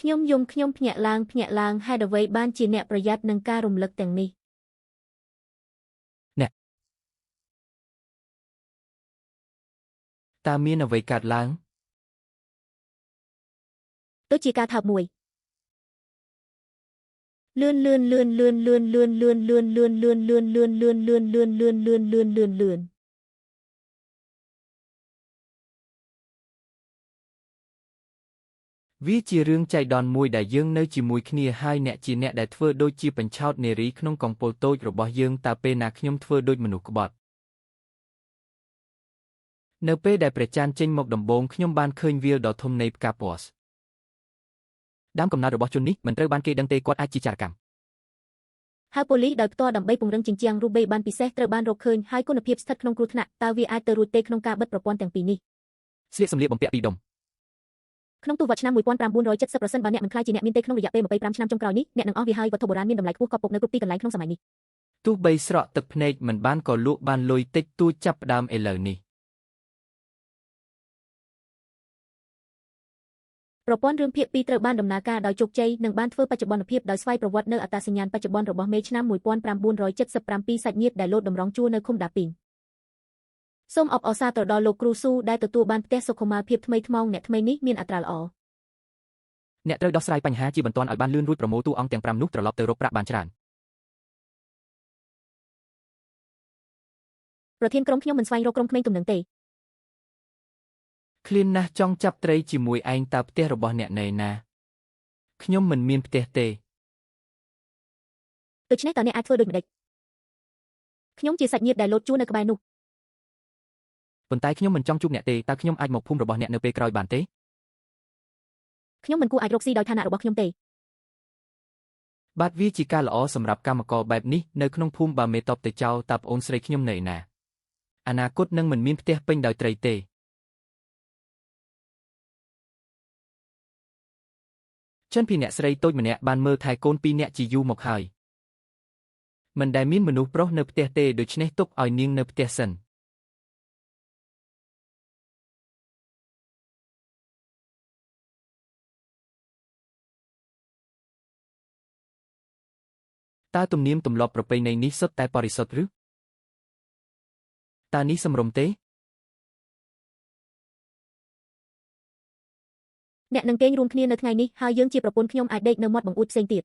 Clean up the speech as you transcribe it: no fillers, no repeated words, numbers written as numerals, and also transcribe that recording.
ខ្ញុំយំខ្ញុំភ្ញាក់ឡើងហេតុអ្វីបានជាអ្នកប្រយ័ត្ននឹងការរំលឹកទាំងនេះអ្នកតើមានអ្វីកើតឡើងដូចជាការថើបមួយលឿនវាជារឿងចៃដន្យមួយដែលយើងនៅជាមួយគ្នាហើយអ្នកជាអ្នកដែលធ្វើដូចជាបញ្ឆោតនារីក្នុងកំពូលតូចរបស់យើងតើពេលណាខ្ញុំធ្វើដូចមនុស្សក្បត់នៅពេលដែលព្រះច័ន្ទចេញមកដំបូងខ្ញុំបានឃើញវាលដ៏ធំនៃផ្កាពណ៌ដើមកំណើតរបស់ជននេះមិនត្រូវបានគេដឹងទេគាត់អាចជាចារកម្មហើយប៉ូលីសដោយផ្ទាល់ដើម្បីពង្រឹងជញ្ជាំងរូបិយប័ណ្ណពិសេសត្រូវបានរកឃើញហើយគុណភាពស្ថិតក្នុងគ្រោះថ្នាក់តើវាអាចទៅរួចទេក្នុងការបិទប្រព័ន្ធទាំងពីរនេះស្លៀកសម្លៀកបំពាក់ពីរដុំក្នុងទសវត្សរ៍ឆ្នាំ1970ប្រសិនបើអ្នកមិនខ្លាចជាអ្នកមានទេក្នុងរយៈពេល25ឆ្នាំចុងក្រោយនេះអ្នកនឹងអស់វាហើយវត្ថុបុរាណមានតម្លៃខ្ពស់កប់ពុកនៅគ្រប់ទីកន្លែងក្នុងសម័យនេះទោះបីស្រក់ទឹកភ្នែកមិនបានក៏លក់បានលុយតិចតួចចាប់ផ្ដើមឥឡូវនេះប្រព័ន្ធរឿងភាគ2ត្រូវបានដំណើរការដោយជោគជ័យនិងបានធ្វើបច្ចុប្បន្នភាពដោយស្វ័យប្រវត្តិនៅអត្តសញ្ញាណបច្ចុប្បន្នរបស់មេឆ្នាំ1977សាច់ញាតិដែលលោតតម្រង់ជួរនៅឃុំដាពីងសូមអបអរសាទរដល់លោកគ្រូស៊ូដែលទទួលបានផ្ទះសុខុមាលភាពថ្មីថ្មោងអ្នកថ្មីនេះមានអត្រាល្អអ្នកត្រូវដោះស្រាយបញ្ហាជាបន្ទាន់ឲ្យបានលឿនរួចប្រមូលតួអង្គទាំង5នោះត្រឡប់ទៅរកប្រាក់បានច្រើនប្រធានក្រុមខ្ញុំមិនស្វែងរកក្រុមក្មេងទំនើងទេឃ្លានណាស់ចង់ចាប់ត្រីជាមួយឯងតើផ្ទះរបស់អ្នកនៅណាខ្ញុំមិនមានផ្ទះទេដូច្នេះតើអ្នកអាចធ្វើដូចម្តេចខ្ញុំជាសាច់ញាតិដែលលោតជួរនៅក្បែរនោះប៉ុន្តែខ្ញុំមិនចង់ជួបអ្នកទេតើខ្ញុំអាចមកភូមិរបស់អ្នកនៅពេលក្រោយបានទេខ្ញុំមិនគួរអាចរកស៊ីដោយឋានៈរបស់ខ្ញុំទេបាទវាជាការល្អសម្រាប់កម្មករបែបនេះនៅក្នុងភូមិបើមេតបទៅចោលតើប្អូនស្រីខ្ញុំនៅណាអនាគតនឹងមិនមានផ្ទះពេញដោយត្រីទេចិនពីអ្នកស្រីតូចម្នាក់បានមើលថែកូន2នាក់ជាយូរមកហើយមិនដែលមានមនុស្សប្រុសនៅផ្ទះទេដូច្នេះទុកឲ្យនាងនៅផ្ទះសិនតើទំនៀមទម្លាប់ប្រពៃណីនេះសុទ្ធតែបរិសុទ្ធឬតើនេះសមរម្យទេអ្នកនឹងគេងរួមគ្នានៅថ្ងៃនេះហើយយើងជាប្រពន្ធខ្ញុំអាចដេកនៅមាត់បង្អួចផ្សេងទៀត